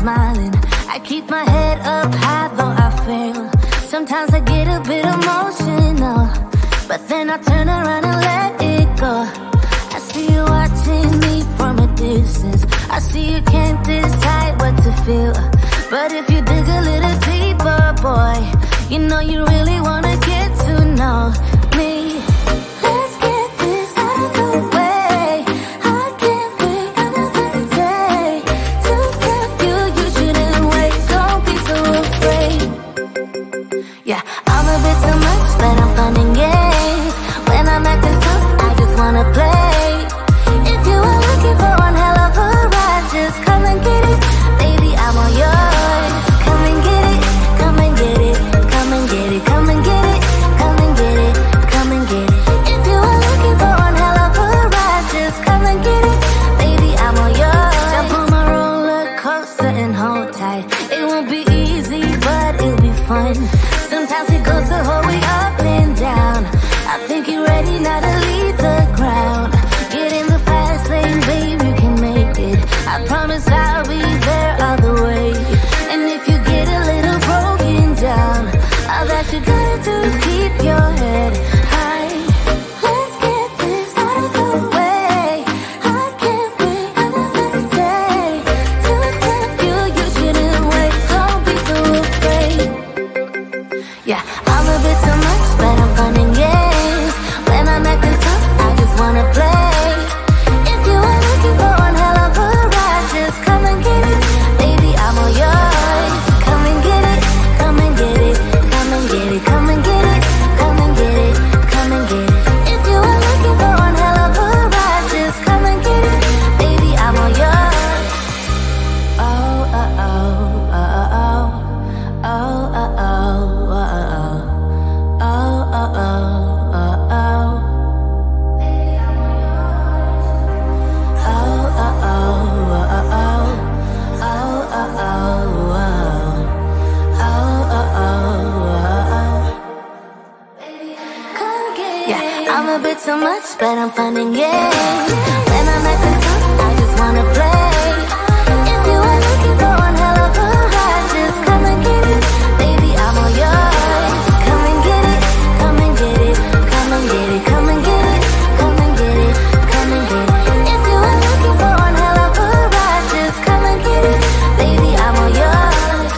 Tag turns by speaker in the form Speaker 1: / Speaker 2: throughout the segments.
Speaker 1: smiling. I keep my head up high though I fail. Sometimes I get a bit emotional, but then I turn around and let it go. I see you watching me from a distance. I see you can't decide what to feel, but if you dig a little deeper, boy, you know you really wanna get to know me. Let's get this out of the way. I can't wait another day to tell you you shouldn't wait. Don't be so afraid. Yeah, I'm a bit too much, but I'm fun and games. When I'm acting tough, I just wanna play. If you are looking for one hell of a ride, just come and get it. Baby, I'm all yours. Come and get it, come and get it, come and get it, come and get it, come and get it, come and get it. If you are looking for one hell of a ride, just come and get it. Baby, I'm all yours. Jump on my roller coaster and hold tight. It won't be easy, but it'll be fun. Sometimes it goes the whole way up and down. I think you're ready now to leave the ground. Get in the fast lane, babe, you can make it. I promise I'll be there all the way. And if you get a little broken down, all that you gotta do is keep your head high. Let's get this out of the way. I can't wait another day to tell you you shouldn't wait. Don't be so afraid. Yeah, I'm a bit too much, but I'm fun and games. When I'm acting tough, I just wanna play. If you are looking for one hell of a ride, just come and get it. Baby, I'm all yours. Come and get it, come and get it, come and get it, come and get it, come and get it, come and get it. If you are looking for one hell of a ride, just come and get it. Baby, I'm all yours. Oh, oh, oh, oh, oh, oh, oh, oh, oh, oh. Oh, oh, oh, oh, oh. Baby, I'm all yours. Oh, oh, oh, oh, oh. Oh, oh, oh, oh. Oh, oh, oh, oh. Come get it. Yeah, I'm a bit too much, but I'm fun and games. When I'm acting tough, I just wanna play. If you are looking for one hell of a ride, just come and get it. Baby, I'm all yours. Come and get it, come and get it, come and get it, come and get it, come and get it, come and get it. If you are looking for one hell of a ride, just come and get it. Baby, I'm all yours.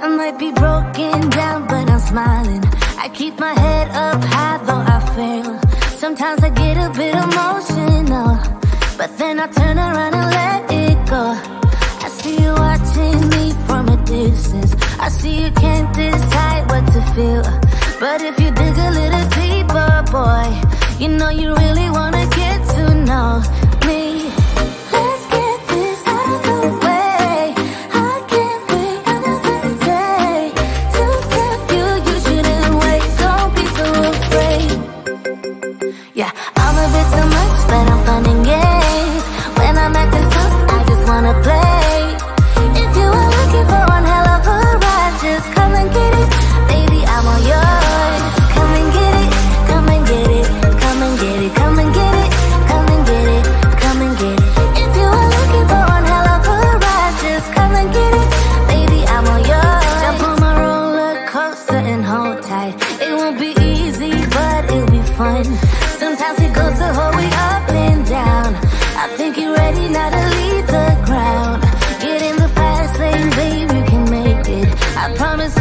Speaker 1: I might be broken down, but I'm smiling. I keep my head up high, though I fail. Sometimes I get a bit emotional, but then I turn around and let it go. I see you watching me from a distance. I see you can't decide what to feel, but if you dig a little deeper, boy, you know you really wanna get to know me. Let's get this out of the way. I can't wait another day to tell you you shouldn't wait. Don't be so afraid. Yeah, I'm a bit too much, but I'm fun and games. When I'm acting tough, I just wanna play. If you are looking for one hell of a ride, just come and get it. Baby, I'm all yours. Come and get it, come and get it, come and get it, come and get it, come and get it, come and get it. If you are looking for one hell of a ride, just come and get it. Baby, I'm all yours. Jump on my roller coaster and hold tight. It won't be easy, but it'll be fun. Sometimes it goes the whole way up and down. I think you're ready now to leave the ground. Get in the fast lane, baby, you can make it. I promise